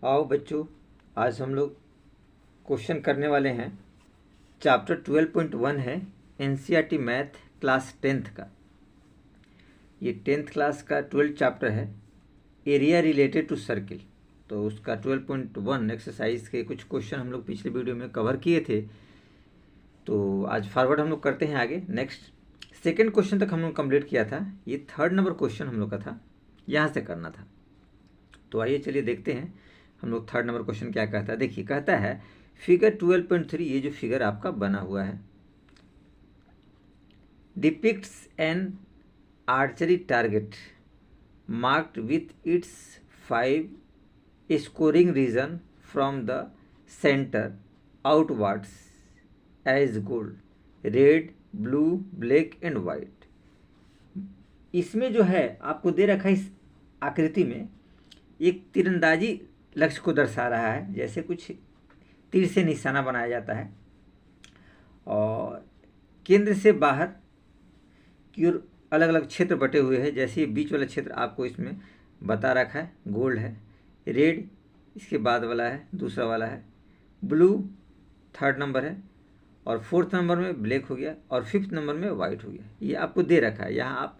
आओ बच्चों, आज हम लोग क्वेश्चन करने वाले हैं। चैप्टर 12.1 है एनसीईआरटी मैथ क्लास 10th का। ये 10th क्लास का 12th चैप्टर है, एरिया रिलेटेड टू सर्किल। तो उसका 12.1 एक्सरसाइज के कुछ क्वेश्चन हम लोग पिछले वीडियो में कवर किए थे। तो आज फॉरवर्ड हम लोग करते हैं आगे। नेक्स्ट सेकेंड क्वेश्चन तक हम लोग कंप्लीट किया था। ये 3rd नंबर क्वेश्चन हम लोग का था, यहाँ से करना था। तो आइए चलिए देखते हैं हम लोग 3rd नंबर क्वेश्चन क्या कहता है। देखिए, कहता है फिगर 12.3, ये जो फिगर आपका बना हुआ है, depicts an archery target marked with its 5 scoring region from the centre outwards as gold, red, blue, black and white. इसमें जो है आपको दे रखा है, इस आकृति में एक तीरंदाजी लक्ष्य को दर्शा रहा है। जैसे कुछ तीर से निशाना बनाया जाता है और केंद्र से बाहर की ओर अलग अलग क्षेत्र बटे हुए हैं। जैसे बीच वाला क्षेत्र आपको इसमें बता रखा है, गोल्ड है, रेड इसके बाद वाला है, दूसरा वाला है, ब्लू 3rd नंबर है, और 4th नंबर में ब्लैक हो गया, और 5th नंबर में वाइट हो गया। ये आपको दे रखा है, यहाँ आप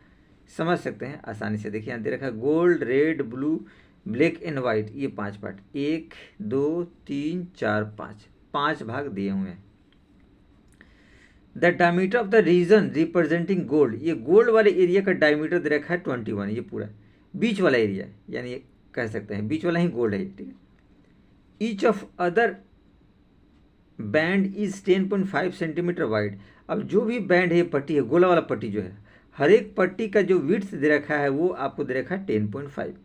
समझ सकते हैं आसानी से। देखिए यहाँ दे रखा है gold, red, blue, black and white, ये 5 पार्ट, 1 2 3 4 5 भाग दिए हुए हैं। The diameter of the region representing gold, ये गोल्ड वाले एरिया का डायमीटर दे रखा है 21, ये पूरा बीच वाला एरिया, यानी ये कह सकते हैं बीच वाला ही गोल्ड है, ठीक है। Each of other band is 10.5 centimetre wide. अब जो भी बैंड है, पट्टी है, गोला वाला पट्टी जो है, हर एक पट्टी का जो विड्थ दे रखा है वो आपको दे रखा है 10.5,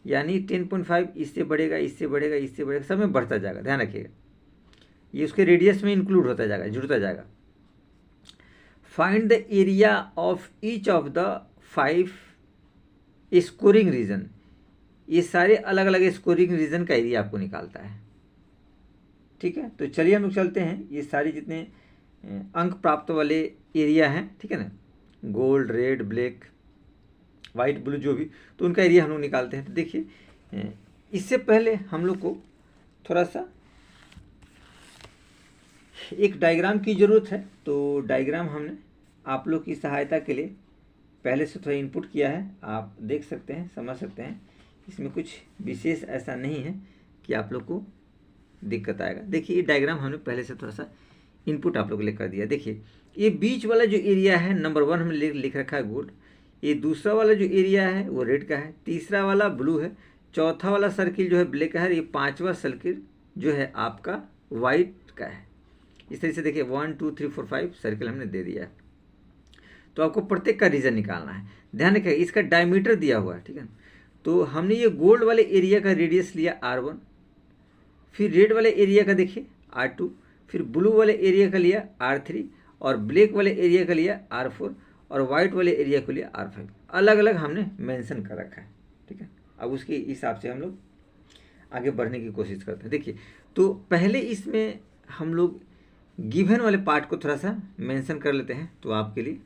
यानी 10.5 इससे बढ़ेगा, इससे बढ़ेगा, इससे बढ़ेगा, सब में बढ़ता जाएगा। ध्यान रखिएगा, ये उसके रेडियस में इंक्लूड होता जाएगा, जुड़ता जाएगा। Find the area of each of the 5 scoring region, ये सारे अलग अलग स्कोरिंग रीजन का एरिया आपको निकालता है, ठीक है। तो चलिए हम लोग चलते हैं, ये सारे जितने अंक प्राप्त वाले एरिया हैं, ठीक है ना, gold, red, black, white, blue, जो भी, तो उनका एरिया हम लोग निकालते हैं। तो देखिए, इससे पहले हम लोग को थोड़ा सा एक डायग्राम की ज़रूरत है। तो डायग्राम हमने आप लोग की सहायता के लिए पहले से थोड़ा इनपुट किया है, आप देख सकते हैं, समझ सकते हैं। इसमें कुछ विशेष ऐसा नहीं है कि आप लोग को दिक्कत आएगा। देखिए ये डायग्राम हमने पहले से थोड़ा सा इनपुट आप लोग को कर दिया। देखिए ये बीच वाला जो एरिया है, नंबर 1 हमने लिख रखा है गोल्ड, ये दूसरा वाला जो एरिया है वो रेड का है, तीसरा वाला ब्लू है, चौथा वाला सर्किल जो है ब्लैक का है, ये 5वां सर्किल जो है आपका वाइट का है। इस तरह से देखिए 1 2 3 4 5 सर्किल हमने दे दिया है। तो आपको प्रत्येक का रीजन निकालना है। ध्यान रखिए इसका डायमीटर दिया हुआ है, ठीक है। तो हमने ये गोल्ड वाले एरिया का रेडियस लिया R1, फिर रेड वाले एरिया का देखिए R2, फिर ब्लू वाले एरिया का लिया R3, और ब्लैक वाले एरिया का लिया R4, और वाइट वाले एरिया को लिया R5। अलग अलग हमने मेंशन कर रखा है, ठीक है। अब उसके हिसाब से हम लोग आगे बढ़ने की कोशिश करते हैं। देखिए तो पहले इसमें हम लोग गिवन वाले पार्ट को थोड़ा सा मेंशन कर लेते हैं, तो आपके लिए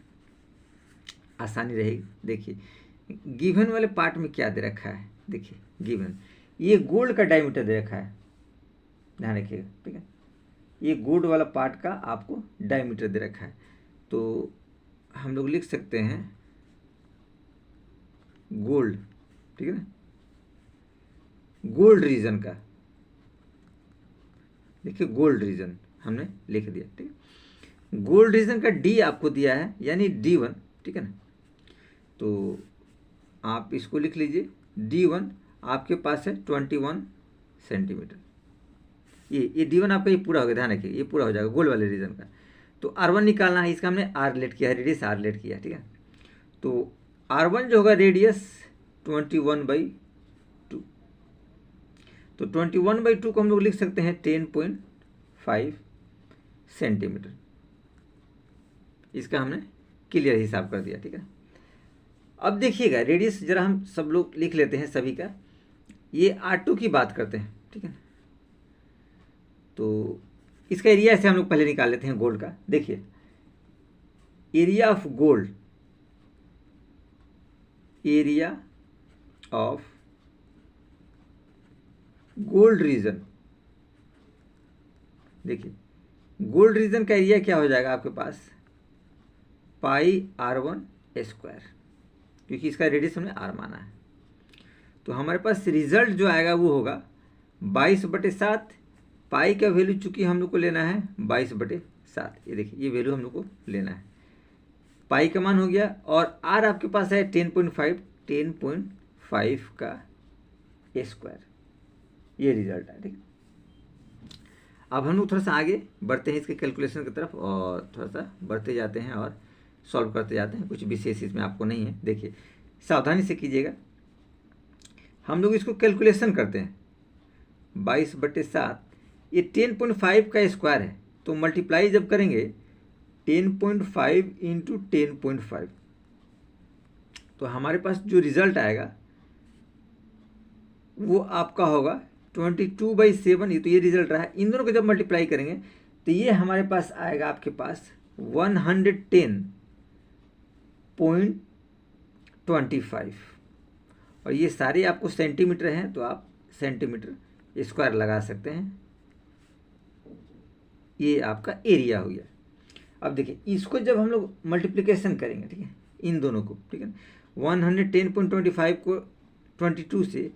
आसानी रहेगी। देखिए गिवन वाले पार्ट में क्या दे रखा है, देखिए गिवन ये गोल्ड का डायमीटर दे रखा है, ध्यान रखिएगा, ठीक है। ये गोल्ड वाला पार्ट का आपको डायमीटर दे रखा है। तो हम लोग लिख सकते हैं गोल्ड, ठीक है ना, गोल्ड रीजन का, देखिए गोल्ड रीजन हमने लिख दिया, ठीक है। गोल्ड रीजन का डी आपको दिया है, यानी D1, ठीक है ना। तो आप इसको लिख लीजिए, D1 आपके पास है 21 सेंटीमीटर। ये D1 आपका ये पूरा हो गया, ध्यान रखिए ये पूरा हो जाएगा गोल्ड वाले रीजन का। तो R1 निकालना है, इसका हमने R लेट किया है, रेडियस R लेट किया, ठीक है। तो R1 जो होगा रेडियस 21/2, तो 21/2 को हम लोग लिख सकते हैं 10.5 सेंटीमीटर। इसका हमने क्लियर हिसाब कर दिया, ठीक है। अब देखिएगा रेडियस जरा हम सब लोग लिख लेते हैं सभी का। ये R2 की बात करते हैं, ठीक है। तो इसका एरिया ऐसे हम लोग पहले निकाल लेते हैं गोल्ड का। देखिए area of gold, area of gold reason, देखिए गोल्ड रीजन का एरिया क्या हो जाएगा आपके पास, पाई R1 स्क्वायर, क्योंकि इसका रेडियस हमने R माना है। तो हमारे पास रिजल्ट जो आएगा वो होगा 22/7। पाई का वैल्यू चूंकि हम लोग को लेना है 22/7, ये देखिए ये वैल्यू हम लोग को लेना है, पाई का मान हो गया, और आर आपके पास है 10.5 का स्क्वायर, ये रिजल्ट है। ठीक है, अब हम लोग थोड़ा सा आगे बढ़ते हैं इसके कैलकुलेशन की तरफ, और थोड़ा सा बढ़ते जाते हैं और सॉल्व करते जाते हैं, कुछ विशेष इसमें आपको नहीं है। देखिए सावधानी से कीजिएगा, हम लोग इसको कैलकुलेशन करते हैं 22/7, ये 10.5 का स्क्वायर है, तो मल्टीप्लाई जब करेंगे 10.5 इंटू 10.5, तो हमारे पास जो रिजल्ट आएगा वो आपका होगा 22/7। ये तो ये रिजल्ट रहा है, इन दोनों को जब मल्टीप्लाई करेंगे तो ये हमारे पास आएगा आपके पास 110.25, और ये सारे आपको सेंटीमीटर हैं, तो आप सेंटीमीटर स्क्वायर लगा सकते हैं। ये आपका एरिया हो गया। अब देखिए इसको जब हम लोग मल्टीप्लिकेशन करेंगे, ठीक है, इन दोनों को, ठीक है, 110.25 को 22 से,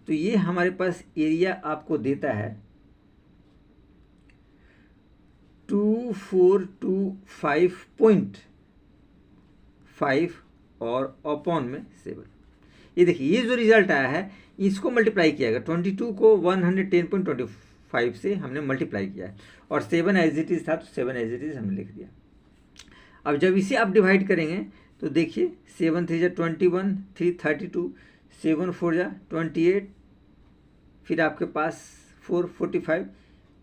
तो ये हमारे पास एरिया आपको देता है 2425.5 और अपॉन में 7। ये देखिए ये जो रिजल्ट आया है इसको मल्टीप्लाई किया गया, 22 को 110.25 से हमने मल्टीप्लाई किया है, और 7 एज इट इज था तो 7 एज इट इज हमने लिख दिया। अब जब इसे आप डिवाइड करेंगे तो देखिए 7 3 जा 21, 3 32, 7 4 जा 28, फिर आपके पास 4 45,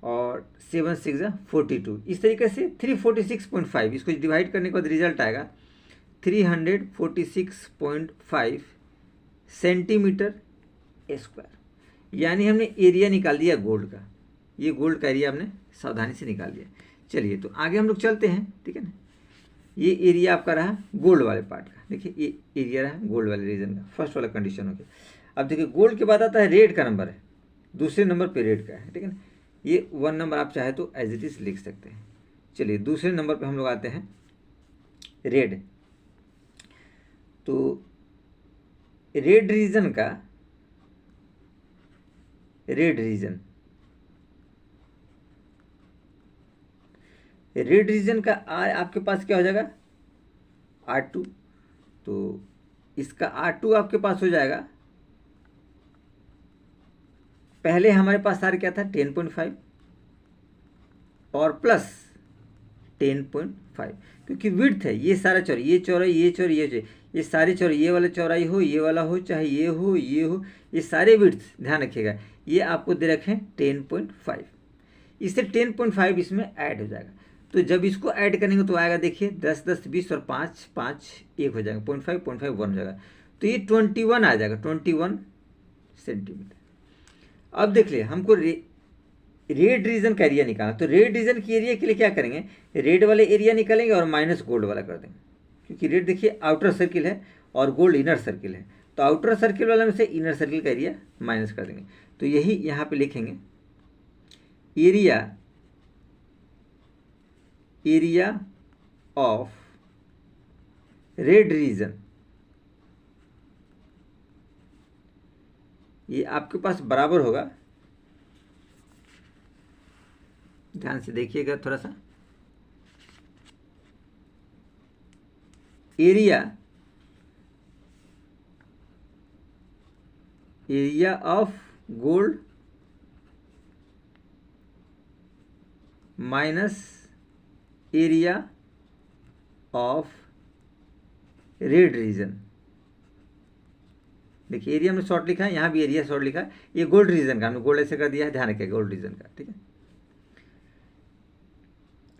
और 7 6 जा 42, इस तरीके से 346.5, इसको डिवाइड करने के बाद रिजल्ट आएगा 346.5 सेंटीमीटर स्क्वायर। यानी हमने एरिया निकाल दिया गोल्ड का, ये गोल्ड का एरिया हमने सावधानी से निकाल लिया। चलिए तो आगे हम लोग चलते हैं, ठीक है ना। ये एरिया आपका रहा गोल्ड वाले पार्ट का, देखिए ये एरिया रहा गोल्ड वाले रीजन का, फर्स्ट वाला कंडीशन हो गया। अब देखिए गोल्ड के बाद आता है रेड का नंबर है, दूसरे नंबर पे रेड का है, ठीक है ना। ये 1 नंबर आप चाहे तो एज इट इज लिख सकते हैं। चलिए दूसरे नंबर पे हम लोग आते हैं रेड। तो रेड रीजन का, रेड रीजन का आर आपके पास क्या हो जाएगा R2, तो इसका R2 आपके पास हो जाएगा, पहले हमारे पास आर क्या था 10.5 और प्लस 10.5, क्योंकि विड्थ है, ये सारा चौड़ाई, ये चौड़ाई, ये चौड़ाई, ये चौड़ाई, ये सारी चौड़ाई, ये वाला चौड़ाई हो, ये वाला हो, चाहे ये हो, ये हो, ये सारे विड्थ ध्यान रखिएगा, ये आपको दे रखे हैं 10.5, इससे 10.5 इसमें ऐड हो जाएगा। तो जब इसको ऐड करेंगे तो आएगा देखिए 10 10 20 और 5 5 1 हो जाएगा, 0.5 0.5 1 हो जाएगा, तो ये 21 आ जाएगा, 21 सेंटीमीटर। अब देख लिए हमको रेड रीजन का एरिया निकालना, तो रेड रीजन की एरिया के लिए क्या करेंगे, रेड वाले एरिया निकालेंगे और माइनस गोल्ड वाला कर देंगे, क्योंकि रेड देखिए आउटर सर्किल है और गोल्ड इनर सर्किल है, तो आउटर सर्किल वाला में से इनर सर्किल का एरिया माइनस कर देंगे। तो यही यहाँ पे लिखेंगे एरिया ऑफ रेड रीजन, ये आपके पास बराबर होगा, ध्यान से देखिएगा थोड़ा सा, area of gold minus area of red region. देखिए एरिया में शॉर्ट लिखा है, यहाँ भी एरिया शॉर्ट लिखा है, ये गोल्ड रीजन का, हमने गोल्ड ऐसे कर दिया है, ध्यान रखिएगा गोल्ड रीजन का, ठीक है।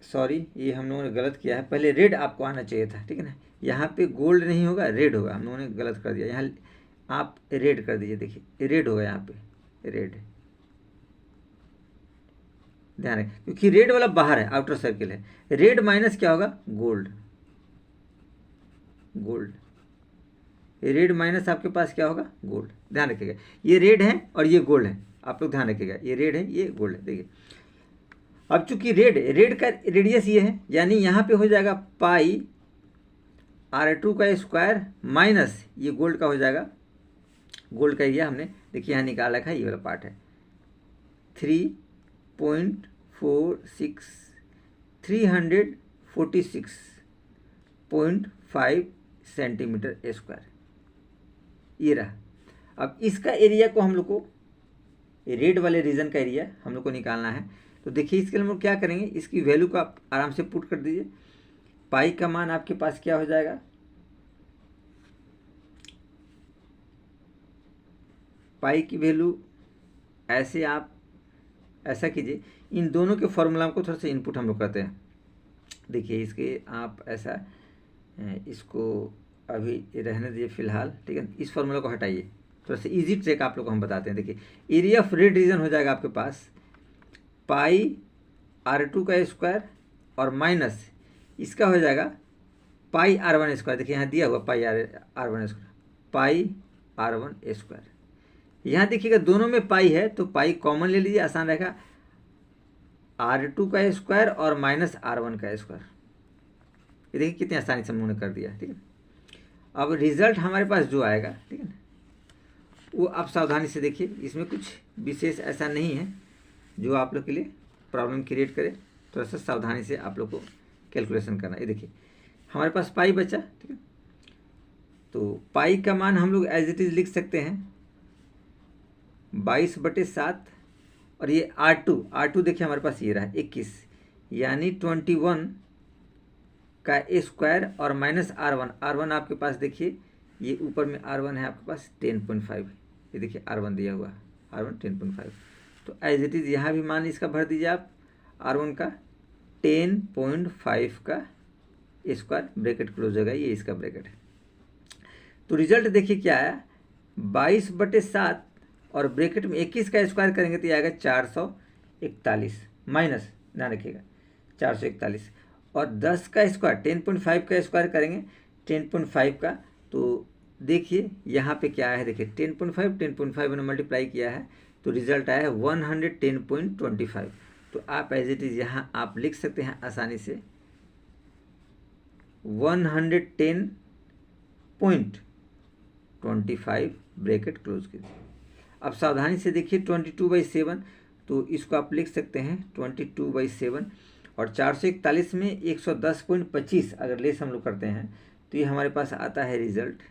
सॉरी ये हम लोगों ने गलत किया है, पहले रेड आपको आना चाहिए था, ठीक है ना, यहाँ पे गोल्ड नहीं होगा रेड होगा, हम लोगों ने गलत कर दिया, यहाँ आप रेड कर दीजिए, देखिए रेड होगा यहाँ पे रेड, ध्यान रखें क्योंकि रेड वाला बाहर है, आउटर सर्किल है, रेड माइनस क्या होगा गोल्ड, रेड माइनस आपके पास क्या होगा गोल्ड, ध्यान रखिएगा, ये रेड है और ये गोल्ड है, आप लोग ध्यान रखिएगा, ये रेड है, ये गोल्ड है। देखिए अब चूंकि रेड का रेडियस ये है, यानी यहाँ पे हो जाएगा पाई R2 का स्क्वायर माइनस ये गोल्ड का हो जाएगा, गोल्ड का एरिया हमने देखिए यहाँ निकाल रखा है, ये वाला पार्ट है 346.5 सेंटीमीटर स्क्वायर, ये रहा। अब इसका एरिया को हम लोग को, रेड वाले रीजन का एरिया हम लोग को निकालना है। तो देखिए इसके लिए हम लोग क्या करेंगे, इसकी वैल्यू को आप आराम से पुट कर दीजिए। पाई का मान आपके पास क्या हो जाएगा, पाई की वैल्यू ऐसे आप ऐसा कीजिए, इन दोनों के फॉर्मूला को थोड़ा सा इनपुट हम लोग करते हैं। देखिए इसके आप ऐसा इसको अभी रहने दीजिए फिलहाल, ठीक है। इस फॉर्मूला को हटाइए, थोड़ा सा इजी ट्रिक आप लोग को हम बताते हैं। देखिए एरिया ऑफ रेड रीजन हो जाएगा आपके पास पाई R2 का स्क्वायर और माइनस इसका हो जाएगा पाई R1 स्क्वायर। देखिए यहाँ दिया हुआ पाई R1 स्क्वायर, पाई R1 स्क्वायर। यहाँ देखिएगा दोनों में पाई है तो पाई कॉमन ले लीजिए, आसान रहेगा। R2 का स्क्वायर और माइनस R1 का स्क्वायर, ये देखिए कितनी आसानी से हम लोगों ने कर दिया, ठीक है। अब रिजल्ट हमारे पास जो आएगा, ठीक है ना, वो आप सावधानी से देखिए, इसमें कुछ विशेष ऐसा नहीं है जो आप लोग के लिए प्रॉब्लम क्रिएट करे। थोड़ा सा सावधानी से आप लोग को कैलकुलेशन करना है। ये देखिए हमारे पास पाई बचा, ठीक है। तो पाई का मान हम लोग एज इट इज लिख सकते हैं 22/7, और ये R2 देखिए हमारे पास ये रहा 21, यानी 21 का स्क्वायर और माइनस R1 आपके पास देखिए ये ऊपर में R1 है आपके पास 10.5, ये देखिए R1 दिया हुआ, R1 10.5। तो एज इट इज़ यहाँ भी मान इसका भर दीजिए आप, R1 का 10.5 का स्क्वायर, ब्रैकेट क्लोज होगा, ये इसका ब्रैकेट है। तो रिजल्ट देखिए क्या आया, 22/7 और ब्रैकेट में 21 का स्क्वायर करेंगे तो ये आएगा 441, माइनस ध्यान रखिएगा 441, और 10 का स्क्वायर 10.5 का स्क्वायर करेंगे 10.5 का, तो देखिए यहाँ पे क्या है, देखिए 10.5 मैंने मल्टीप्लाई किया है तो रिजल्ट आया है 110.25। तो आप एज इट इज़ यहाँ आप लिख सकते हैं आसानी से 110.25 ब्रैकेट क्लोज कीजिए। अब सावधानी से देखिए 22/7, तो इसको आप लिख सकते हैं 22/7, और 441 में 110.25 अगर लेस हम लोग करते हैं तो ये हमारे पास आता है रिजल्ट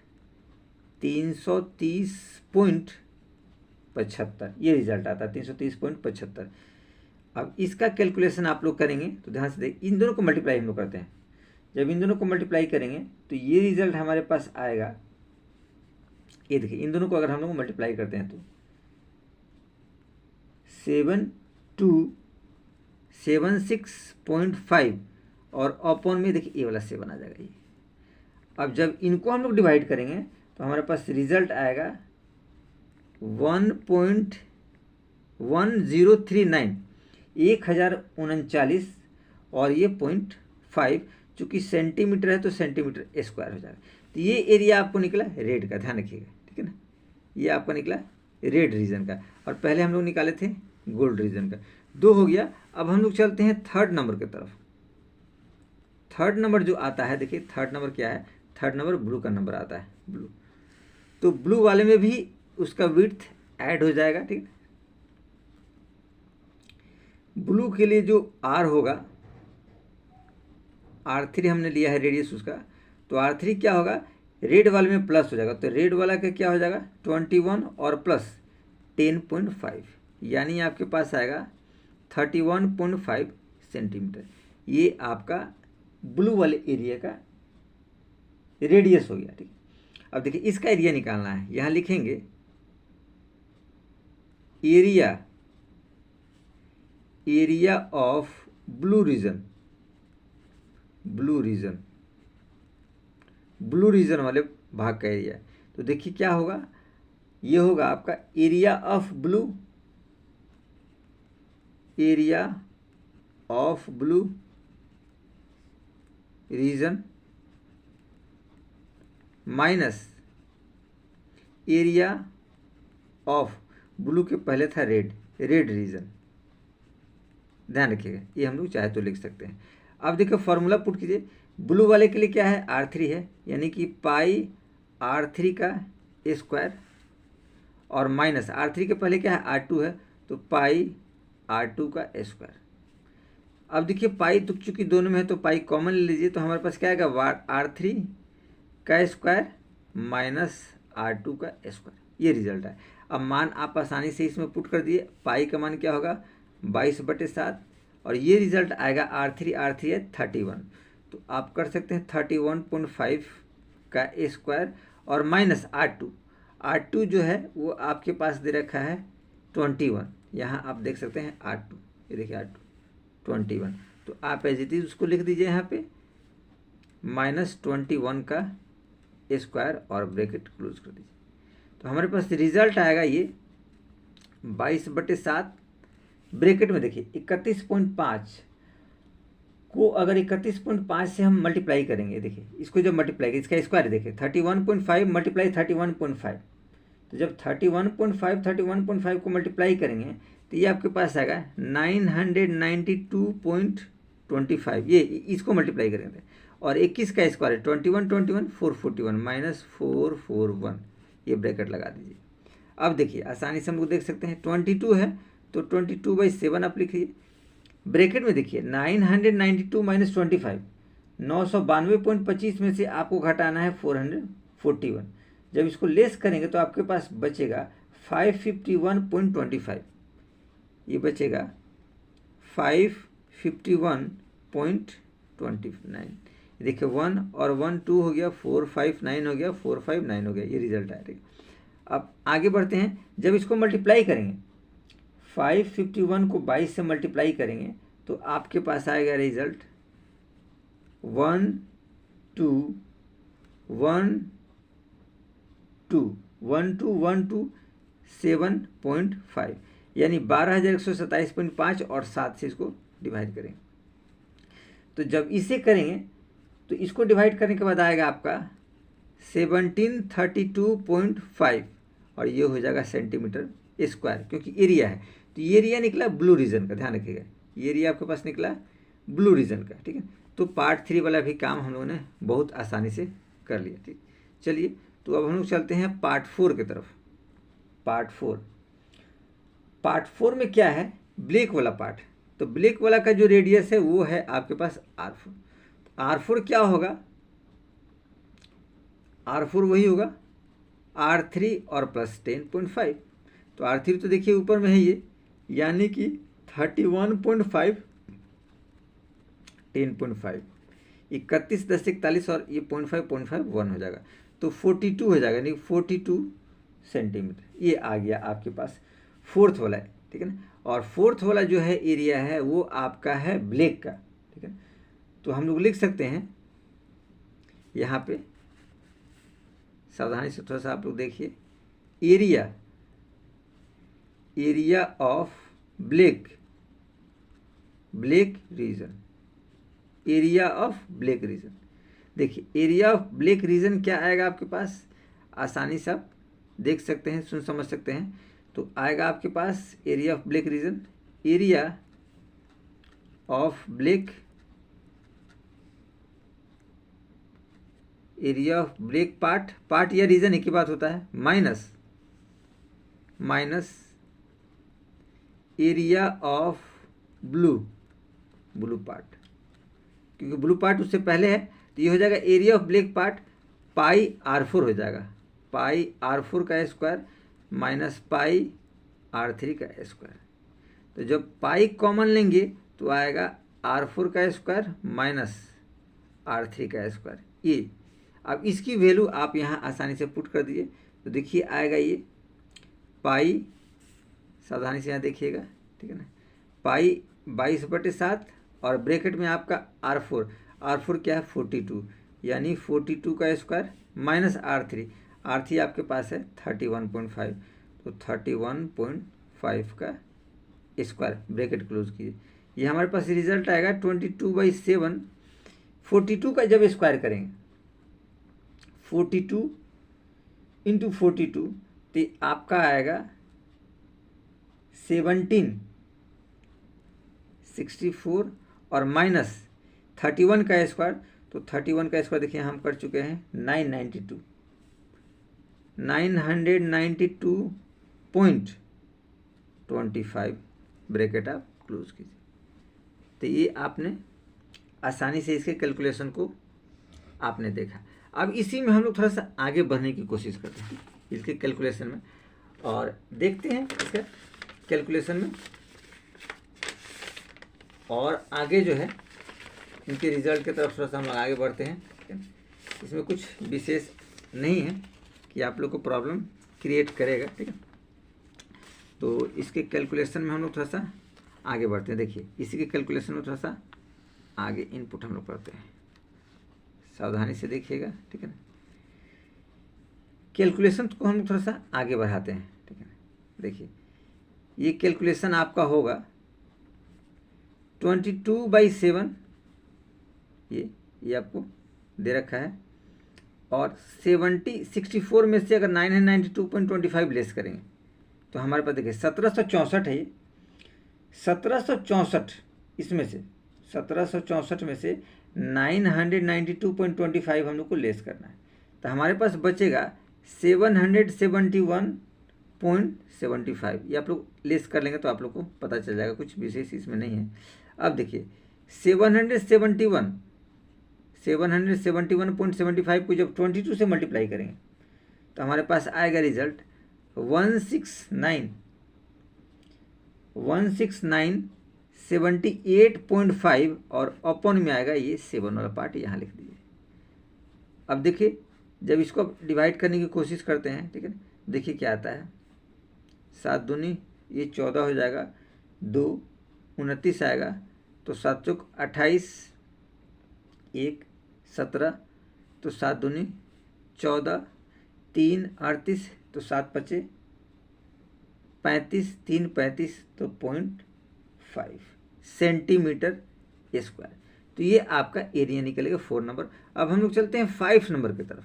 330.75, ये रिजल्ट आता है 330.75। अब इसका कैलकुलेशन आप लोग करेंगे तो ध्यान से देख, इन दोनों को मल्टीप्लाई हम लोग करते हैं, जब इन दोनों को मल्टीप्लाई करेंगे तो ये रिजल्ट हमारे पास आएगा, ये देखिए इन दोनों को अगर हम लोग मल्टीप्लाई करते हैं तो 7276.5 और अपॉन में देखिए ये वाला 7 आ जाएगा ये। अब जब इनको हम लोग डिवाइड करेंगे तो हमारे पास रिजल्ट आएगा 1.1039, 1039, और ये 0.5, चूँकि सेंटीमीटर है तो सेंटीमीटर स्क्वायर हो जाएगा। तो ये एरिया आपको निकला रेड का, ध्यान रखिएगा, ठीक है ना। ये आपका निकला रेड रीजन का, और पहले हम लोग निकाले थे गोल्ड रीजन का। 2 हो गया। अब हम लोग चलते हैं थर्ड नंबर की तरफ। थर्ड नंबर जो आता है, देखिए थर्ड नंबर क्या है, थर्ड नंबर ब्लू का नंबर आता है, ब्लू। तो ब्लू वाले में भी उसका विड्थ ऐड हो जाएगा, ठीक है। ब्लू के लिए जो R होगा, R3 हमने लिया है रेडियस उसका, तो R3 क्या होगा, रेड वाले में प्लस हो जाएगा, तो रेड वाला का क्या हो जाएगा 21 और प्लस 10.5, यानी आपके पास आएगा 31.5 सेंटीमीटर। ये आपका ब्लू वाले एरिया का रेडियस हो गया, ठीक है। अब देखिए इसका एरिया निकालना है, यहाँ लिखेंगे area of blue region, blue region वाले भाग का एरिया। तो देखिए क्या होगा, ये होगा आपका area of blue region minus area of blue के पहले था रेड, रेड रीजन, ध्यान रखिएगा, ये हम लोग चाहे तो लिख सकते हैं। अब देखिए फॉर्मूला पुट कीजिए, ब्लू वाले के लिए क्या है, R3 है, यानी कि पाई R3 का स्क्वायर, और माइनस R3 के पहले क्या है, R2 है, तो पाई R2 का स्क्वायर। अब देखिए पाई तो चूंकि दोनों में है तो पाई कॉमन ले लीजिए, तो हमारे पास क्या आएगा, R3 का स्क्वायर माइनस R2 का स्क्वायर, ये रिजल्ट है। अब मान आप आसानी से इसमें पुट कर दिए, पाई का मान क्या होगा 22/7, और ये रिजल्ट आएगा R3 है 31, तो आप कर सकते हैं 31.5 का स्क्वायर और माइनस R2 जो है वो आपके पास दे रखा है 21, यहाँ आप देख सकते हैं R2, ये देखिए R2 21, तो आप एज इट इज उसको लिख दीजिए यहाँ पे -21 का स्क्वायर और ब्रैकेट क्लोज कर दीजिए, तो हमारे पास रिजल्ट आएगा ये 22/7, ब्रैकेट में देखिए 31.5 को अगर 31.5 से हम मल्टीप्लाई करेंगे, देखिए इसको जब मल्टीप्लाई इसका स्क्वायर देखिए 31.5 मल्टीप्लाई 31.5, तो जब 31.5 को मल्टीप्लाई करेंगे तो ये आपके पास आएगा 992.25, ये इसको मल्टीप्लाई करेंगे, और 21 का स्क्वायर है 21 441 -441, ये ब्रैकेट लगा दीजिए। अब देखिए आसानी से हम लोग देख सकते हैं 22 है तो 22/7 आप लिखिए, ब्रैकेट में देखिए 992 - 25, 992.25 में से आपको घटाना है 441, जब इसको लेस करेंगे तो आपके पास बचेगा 551.25, ये बचेगा 551.29, देखिए 1 और 1 2 हो गया, 459 हो गया, 459 हो गया, ये रिजल्ट आएगा। अब आगे बढ़ते हैं, जब इसको मल्टीप्लाई करेंगे 551 को 22 से मल्टीप्लाई करेंगे तो आपके पास आएगा रिजल्ट 12,127.5, यानी 12,127.5 और 7 से इसको डिवाइड करेंगे, तो जब इसे करेंगे तो इसको डिवाइड करने के बाद आएगा आपका 1732.5, और ये हो जाएगा सेंटीमीटर स्क्वायर, क्योंकि एरिया है, तो ये एरिया निकला ब्लू रीजन का, ध्यान रखिएगा ये एरिया आपके पास निकला ब्लू रीजन का, ठीक है। तो पार्ट 3 वाला भी काम हम लोगों ने बहुत आसानी से कर लिया, ठीक। चलिए तो अब हम लोग चलते हैं पार्ट 4 की तरफ। पार्ट 4 में क्या है, ब्लैक वाला पार्ट, तो ब्लैक वाला का जो रेडियस है वो है आपके पास R4 क्या होगा, R4 वही होगा R3 और प्लस 10.5, तो R3 तो देखिए ऊपर में है ये, यानी कि 31.5 10.5 31 10 41 और ये 0.5 1 हो जाएगा, तो 42 हो जाएगा, यानी 42 सेंटीमीटर, ये आ गया आपके पास फोर्थ वाला है, ठीक है ना। और फोर्थ वाला जो है एरिया है वो आपका है ब्लैक का, ठीक है। तो हम लोग लिख सकते हैं यहाँ पे, सावधानी से थोड़ा सा आप लोग देखिए, area of black region, area of black reason, देखिए एरिया ऑफ ब्लैक रीजन क्या आएगा आपके पास, आसानी से आप देख सकते हैं, सुन समझ सकते हैं, तो आएगा आपके पास area of black region, area of black part या रीजन एक ही बात होता है, minus area of blue part, क्योंकि ब्लू पार्ट उससे पहले है, तो ये हो जाएगा area of black part pi R4 हो जाएगा, पाई R4 का स्क्वायर माइनस पाई R3 का स्क्वायर, तो जब पाई कॉमन लेंगे तो आएगा R4 का स्क्वायर माइनस R3 का स्क्वायर, ये अब इसकी वैल्यू आप यहाँ आसानी से पुट कर दीजिए, तो देखिए आएगा ये पाई, सावधानी से यहाँ देखिएगा, ठीक है ना, पाई 22/7 और ब्रैकेट में आपका R4 क्या है 42, यानी 42 का स्क्वायर माइनस R3 आपके पास है 31.5, तो 31.5 का स्क्वायर, ब्रैकेट क्लोज कीजिए, ये हमारे पास रिजल्ट आएगा 22/7, 42 का जब स्क्वायर करेंगे 42 × 42 तो आपका आएगा 1764 और माइनस 31 का स्क्वायर, तो 31 का स्क्वायर देखिए हम कर चुके हैं 992.25 ब्रैकेट आप क्लोज कीजिए। तो ये आपने आसानी से इसके कैलकुलेशन को आपने देखा। अब इसी में हम लोग थोड़ा सा आगे बढ़ने की कोशिश करते हैं इसके कैलकुलेशन में, और देखते हैं इसके कैलकुलेशन में और आगे जो है इनके रिजल्ट की तरफ थोड़ा सा हम आगे बढ़ते हैं। ठीक है, इसमें कुछ विशेष नहीं है कि आप लोग को प्रॉब्लम क्रिएट करेगा। ठीक है, तो इसके कैलकुलेशन में हम लोग थोड़ा सा आगे बढ़ते हैं। देखिए इसी के कैलकुलेशन में थोड़ा सा आगे इनपुट हम लोग करते हैं, सावधानी से देखिएगा। ठीक है ना, कैलकुलेशन को हम थोड़ा सा आगे बढ़ाते हैं। ठीक है ना, देखिए ये कैलकुलेशन आपका होगा 22/7, ये आपको दे रखा है, और 64 में से अगर 992.25 लेस करेंगे तो हमारे पास देखिए 1764 है। ये 1764 इसमें से 1764 में से 992.25 हम लोग को लेस करना है, तो हमारे पास बचेगा 771.75। ये आप लोग लेस कर लेंगे तो आप लोग को पता चल जाएगा, कुछ विशेष इसमें नहीं है। अब देखिए 771.75 को जब 22 से मल्टीप्लाई करेंगे तो हमारे पास आएगा रिजल्ट 169.78.5 और अपॉन में आएगा ये 7 वाला पार्ट यहाँ लिख दीजिए। अब देखिए जब इसको डिवाइड करने की कोशिश करते हैं, ठीक है, देखिए क्या आता है, 7 दूनी ये 14 हो जाएगा, 2 29 आएगा, तो 7 चौक 28, 1 17, तो 7 दूनी 14, 3 38, तो 7 पचे 35, 3 35, तो 0.5 सेंटीमीटर स्क्वायर। तो ये आपका एरिया निकलेगा 4 नंबर। अब हम लोग चलते हैं 5 नंबर की तरफ।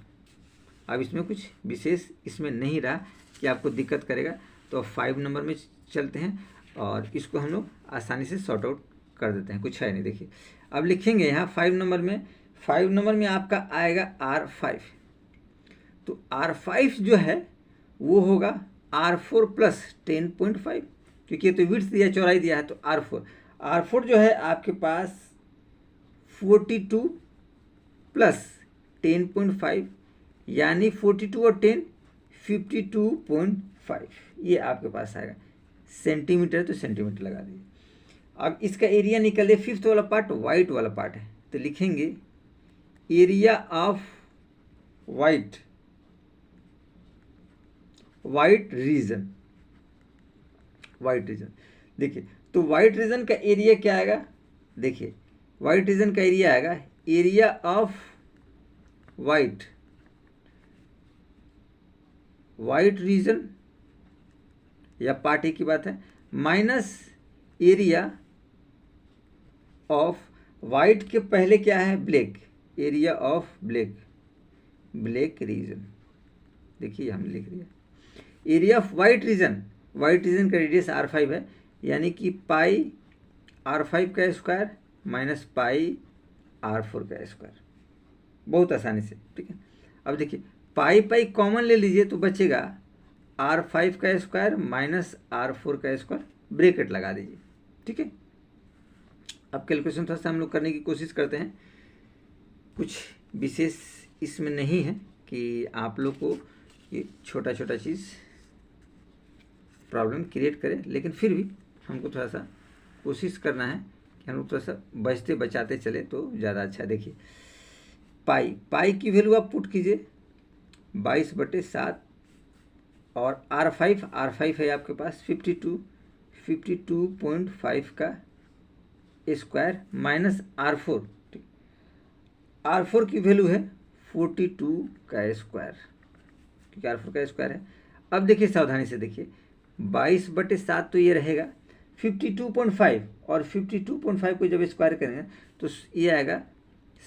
अब इसमें कुछ विशेष इसमें नहीं रहा कि आपको दिक्कत करेगा, तो 5 नंबर में चलते हैं और इसको हम लोग आसानी से सॉर्ट आउट कर देते हैं, कुछ है नहीं। देखिए अब लिखेंगे यहाँ 5 नंबर में, 5 नंबर में आपका आएगा R5, तो R5 जो है वो होगा R4 प्लस 10.5, क्योंकि ये तो विड्थ दिया, चौड़ाई दिया है, तो R4 जो है आपके पास 42 प्लस 10.5, यानी 42 और 10 52.5, ये आपके पास आएगा। सेंटीमीटर तो सेंटीमीटर लगा दीजिए। अब इसका एरिया निकले, 5th वाला पार्ट वाइट वाला पार्ट है, तो लिखेंगे एरिया ऑफ वाइट रीजन। देखिए तो वाइट रीजन का एरिया क्या आएगा, देखिए वाइट रीजन का एरिया आएगा एरिया ऑफ वाइट रीजन, या पार्टी की बात है, माइनस एरिया ऑफ वाइट के पहले क्या है, black, area of black reason. देखिए हम लिख दिया एरिया ऑफ वाइट रीजन का रेडियस R5 है, यानी कि पाई R5 का स्क्वायर माइनस पाई R4 का स्क्वायर, बहुत आसानी से। ठीक है, अब देखिए पाई कॉमन ले लीजिए तो बचेगा R5 का स्क्वायर माइनस R4 का स्क्वायर, ब्रैकेट लगा दीजिए। ठीक है, अब कैलकुलेशन थोड़ा सा हम लोग करने की कोशिश करते हैं, कुछ विशेष इसमें नहीं है कि आप लोग को ये छोटा चीज़ प्रॉब्लम क्रिएट करे, लेकिन फिर भी हमको थोड़ा सा कोशिश करना है कि हम लोग थोड़ा सा बचते बचाते चले तो ज़्यादा अच्छा है। देखिए पाई की वैल्यू आप पुट कीजिए 22/7, और R5 है आपके पास 52.5 का स्क्वायर माइनस R4, R4 की वैल्यू है 42 का स्क्वायर, क्योंकि R4 का स्क्वायर है। अब देखिए सावधानी से देखिए 22/7 तो ये रहेगा 52.5, और 52.5 को जब स्क्वायर करेंगे तो ये आएगा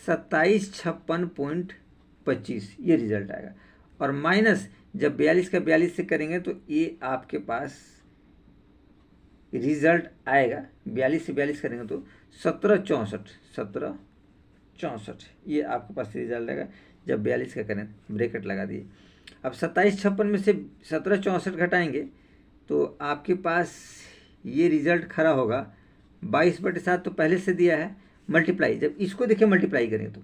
2756.25, ये रिजल्ट आएगा। और माइनस जब 42 का 42 से करेंगे तो ये आपके पास रिजल्ट आएगा 42 से 42 करेंगे तो 1764 ये आपके पास रिजल्ट आएगा जब 42 का करें, ब्रैकेट लगा दिए। अब 2756 में से 1764 घटाएंगे तो आपके पास ये रिजल्ट खड़ा होगा 22/7 तो पहले से दिया है, मल्टीप्लाई जब इसको देखिए मल्टीप्लाई करेंगे तो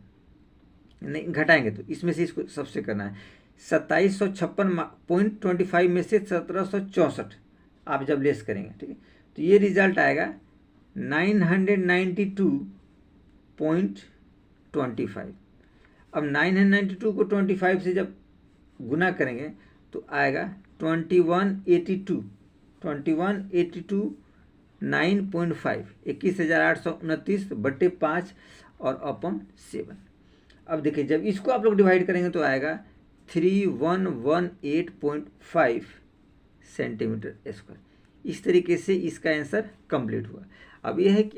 नहीं घटाएंगे तो इसमें से इसको सबसे करना है 2756.25 में से 1764 आप जब लेस करेंगे, ठीक है, तो ये रिजल्ट आएगा 992.25। अब 992 को 25 से जब गुना करेंगे तो आएगा 2182 9.5 21,829/5 और अपन 7। अब देखिए जब इसको आप लोग डिवाइड करेंगे तो आएगा 3118.5 सेंटीमीटर स्क्वायर। इस तरीके से इसका आंसर कंप्लीट हुआ। अब यह है कि